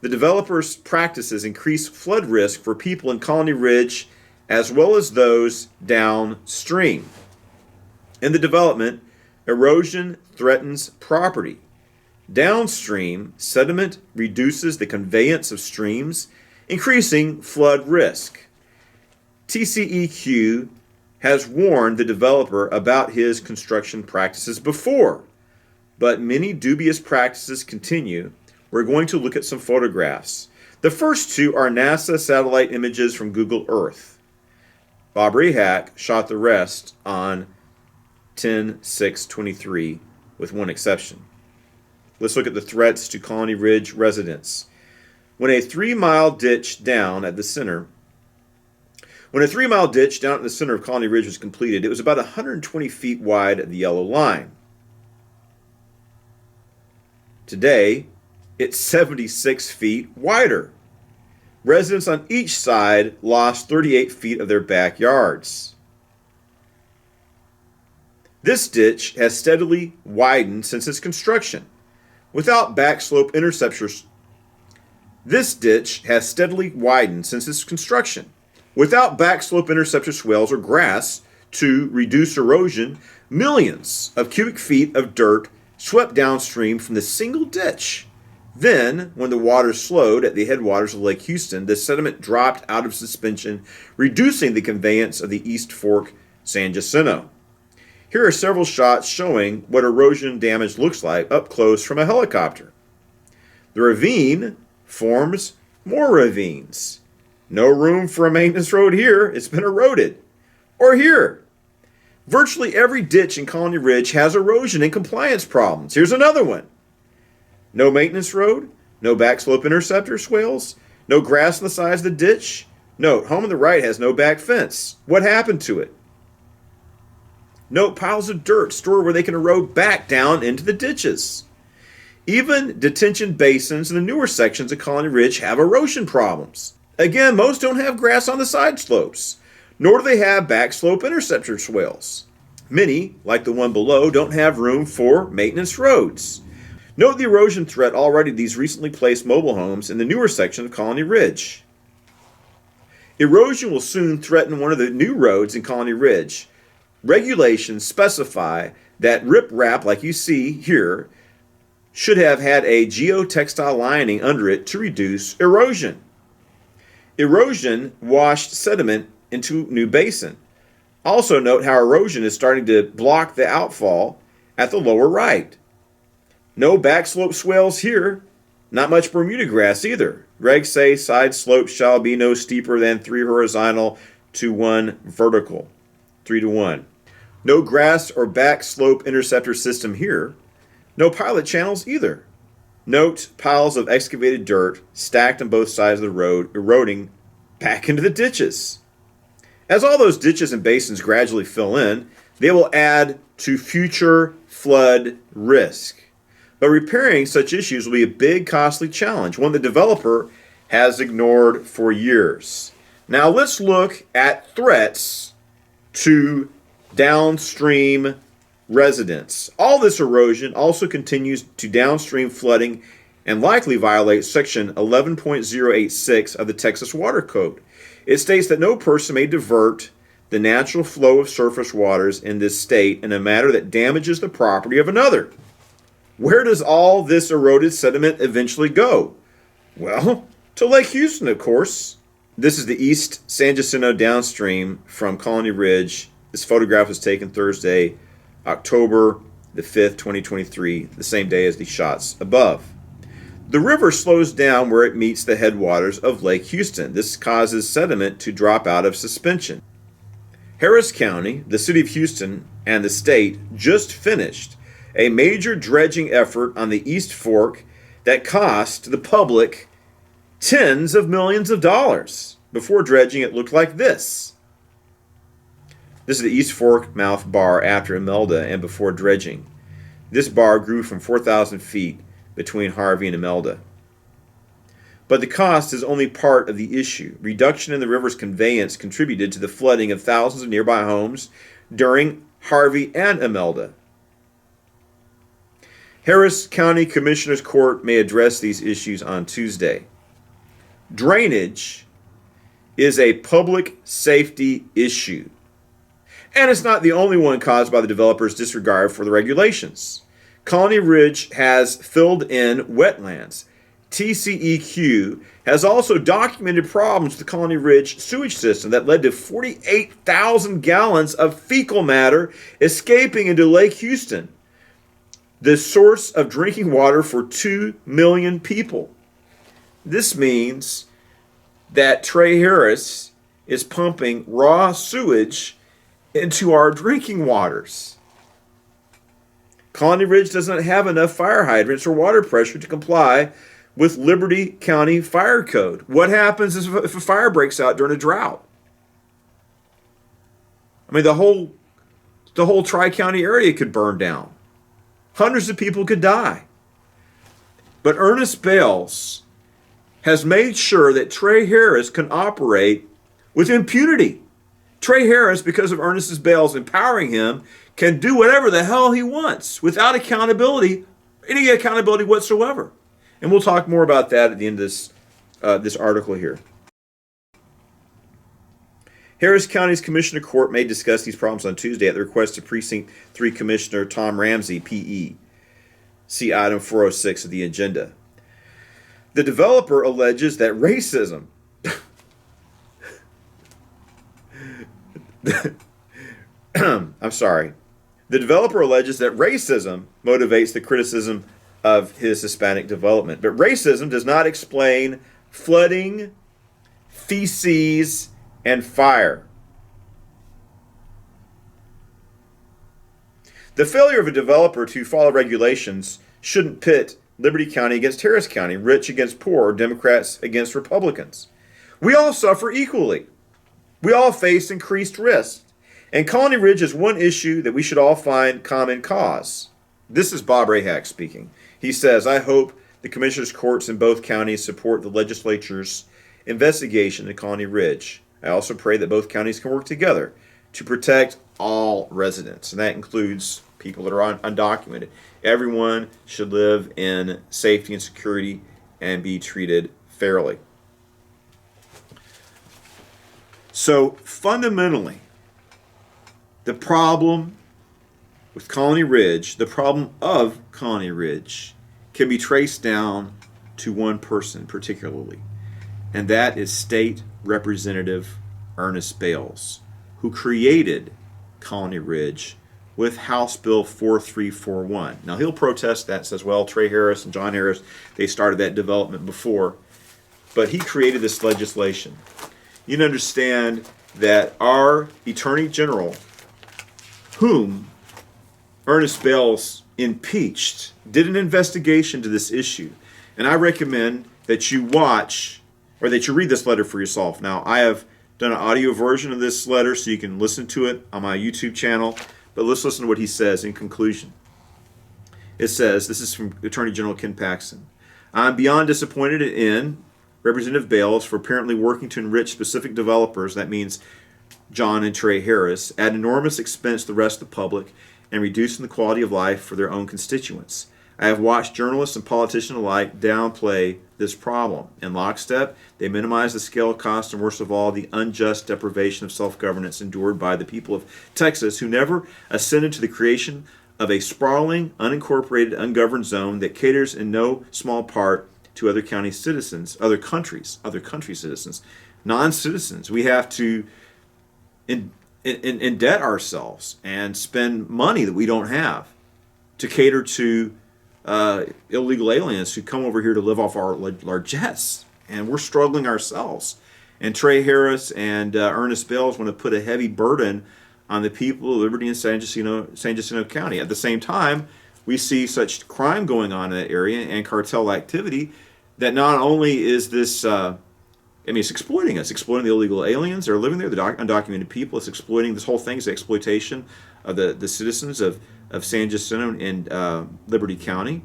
The developer's practices increase flood risk for people in Colony Ridge as well as those downstream. In the development, erosion threatens property. Downstream, sediment reduces the conveyance of streams, increasing flood risk. TCEQ has warned the developer about his construction practices before, but many dubious practices continue. We're going to look at some photographs. The first two are NASA satellite images from Google Earth. Bob Rehak shot the rest on 10/6/23, with one exception. Let's look at the threats to Colony Ridge residents. When a 3-mile ditch down at the center of Colony Ridge was completed, it was about 120 feet wide at the yellow line. Today, it's 76 feet wider. Residents on each side lost 38 feet of their backyards. This ditch has steadily widened since its construction. Without backslope interceptors, Without backslope interceptor swales or grass to reduce erosion, millions of cubic feet of dirt swept downstream from the single ditch. Then, when the water slowed at the headwaters of Lake Houston, the sediment dropped out of suspension, reducing the conveyance of the East Fork San Jacinto. Here are several shots showing what erosion damage looks like up close from a helicopter. The ravine forms more ravines. No room for a maintenance road here. It's been eroded. Or here. Virtually every ditch in Colony Ridge has erosion and compliance problems. Here's another one. No maintenance road, no backslope interceptor swales, no grass on the sides of the ditch. Note, home on the right has no back fence. What happened to it? Note, piles of dirt stored where they can erode back down into the ditches. Even detention basins in the newer sections of Colony Ridge have erosion problems. Again, most don't have grass on the side slopes, nor do they have backslope interceptor swales. Many, like the one below, don't have room for maintenance roads. Note the erosion threat already to these recently placed mobile homes in the newer section of Colony Ridge. Erosion will soon threaten one of the new roads in Colony Ridge. Regulations specify that riprap, like you see here, should have had a geotextile lining under it to reduce erosion. Erosion washed sediment into New Basin. Also note how erosion is starting to block the outfall at the lower right. No backslope swales here. Not much Bermuda grass either. Regs say side slopes shall be no steeper than 3 horizontal to 1 vertical. 3 to 1. No grass or backslope interceptor system here. No pilot channels either. Note piles of excavated dirt stacked on both sides of the road, eroding back into the ditches. As all those ditches and basins gradually fill in, they will add to future flood risk. But repairing such issues will be a big, costly challenge, one the developer has ignored for years. Now let's look at threats to downstream residents. All this erosion also continues to downstream flooding and likely violates Section 11.086 of the Texas Water Code. It states that no person may divert the natural flow of surface waters in this state in a manner that damages the property of another. Where does all this eroded sediment eventually go? Well, to Lake Houston, of course. This is the East San Jacinto downstream from Colony Ridge. This photograph was taken Thursday, October the 5th, 2023, the same day as the shots above. The river slows down where it meets the headwaters of Lake Houston. This causes sediment to drop out of suspension. Harris County, the city of Houston, and the state just finished a major dredging effort on the East Fork that cost the public tens of millions of dollars. Before dredging, it looked like this. This is the East Fork mouth bar after Imelda and before dredging. This bar grew from 4,000 feet between Harvey and Imelda. But the cost is only part of the issue. Reduction in the river's conveyance contributed to the flooding of thousands of nearby homes during Harvey and Imelda. Harris County Commissioner's Court may address these issues on Tuesday. Drainage is a public safety issue, and it's not the only one caused by the developer's disregard for the regulations. Colony Ridge has filled in wetlands. TCEQ has also documented problems with the Colony Ridge sewage system that led to 48,000 gallons of fecal matter escaping into Lake Houston, the source of drinking water for 2 million people. This means that Trey Harris is pumping raw sewage into our drinking waters. Colony Ridge doesn't have enough fire hydrants or water pressure to comply with Liberty County Fire Code. What happens if a fire breaks out during a drought? I mean, the whole Tri-County area could burn down. Hundreds of people could die. But Ernest Bales has made sure that Trey Harris can operate with impunity. Trey Harris, because of Ernest Bales empowering him, can do whatever the hell he wants without accountability, any accountability whatsoever. And we'll talk more about that at the end of this article here. Harris County's Commissioner Court may discuss these problems on Tuesday at the request of Precinct 3 Commissioner Tom Ramsey, P.E. See item 406 of the agenda. The developer alleges that racism I'm sorry. The developer alleges that racism motivates the criticism of his Hispanic development. But racism does not explain flooding, feces, and fire. The failure of a developer to follow regulations shouldn't pit Liberty County against Harris County, rich against poor, Democrats against Republicans. We all suffer equally. We all face increased risk. And Colony Ridge is one issue that we should all find common cause. This is Bob Rahak speaking. He says, I hope the commissioners' courts in both counties support the legislature's investigation into Colony Ridge. I also pray that both counties can work together to protect all residents, and that includes people that are undocumented. Everyone should live in safety and security and be treated fairly. So fundamentally, the problem with Colony Ridge, the problem of Colony Ridge, can be traced down to one person particularly, and that is State Representative Ernest Bales, who created Colony Ridge with House Bill 4341. Now, he'll protest that, says, well, Trey Harris and John Harris, they started that development before, but he created this legislation. You can understand that our Attorney General, whom Ernest Bales impeached, did an investigation to this issue. And I recommend that you watch, or that you read this letter for yourself. Now, I have done an audio version of this letter so you can listen to it on my YouTube channel, but let's listen to what he says in conclusion. It says, this is from Attorney General Ken Paxton, I'm beyond disappointed in Representative Bales for apparently working to enrich specific developers, that means John and Trey Harris, at enormous expense to the rest of the public and reducing the quality of life for their own constituents. I have watched journalists and politicians alike downplay this problem. In lockstep, they minimize the scale, cost, and worst of all, the unjust deprivation of self-governance endured by the people of Texas, who never ascended to the creation of a sprawling, unincorporated, ungoverned zone that caters in no small part to other county citizens, other country citizens, non-citizens. We have to indebt ourselves and spend money that we don't have to cater to illegal aliens who come over here to live off our largesse, and we're struggling ourselves. And Trey Harris and Ernest Bales want to put a heavy burden on the people of Liberty and San Jacinto County. At the same time, we see such crime going on in that area and cartel activity that not only is this, it's exploiting us, exploiting the illegal aliens that are living there, the undocumented people. It's exploiting this whole thing. It's the exploitation of the citizens of San Jacinto and Liberty County.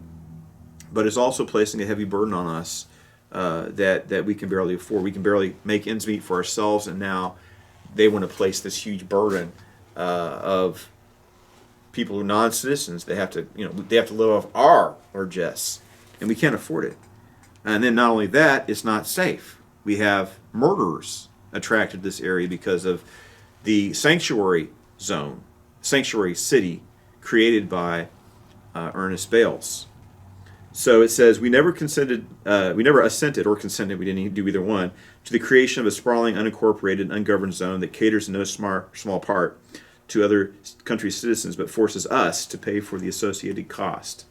But it's also placing a heavy burden on us that we can barely afford. We can barely make ends meet for ourselves, and now they want to place this huge burden of people who are non-citizens, they have to live off our largesse, and we can't afford it. And then not only that, it's not safe. We have murderers attracted to this area because of the sanctuary zone, sanctuary city created by Ernest Bales. So it says, we never assented or consented, we didn't do either one, to the creation of a sprawling, unincorporated, ungoverned zone that caters in no small part to other countries' citizens, but forces us to pay for the associated cost.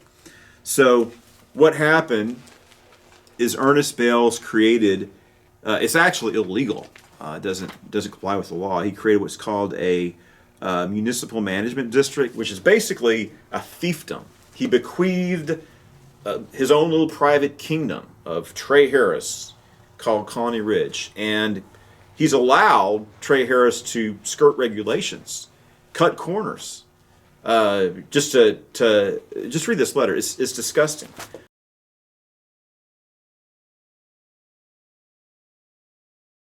So what happened is Ernest Bales created, it's actually illegal. It doesn't comply with the law. He created what's called a municipal management district, which is basically a fiefdom. He bequeathed his own little private kingdom of Trey Harris called Colony Ridge, and he's allowed Trey Harris to skirt regulations, cut corners. Just read this letter. It's disgusting.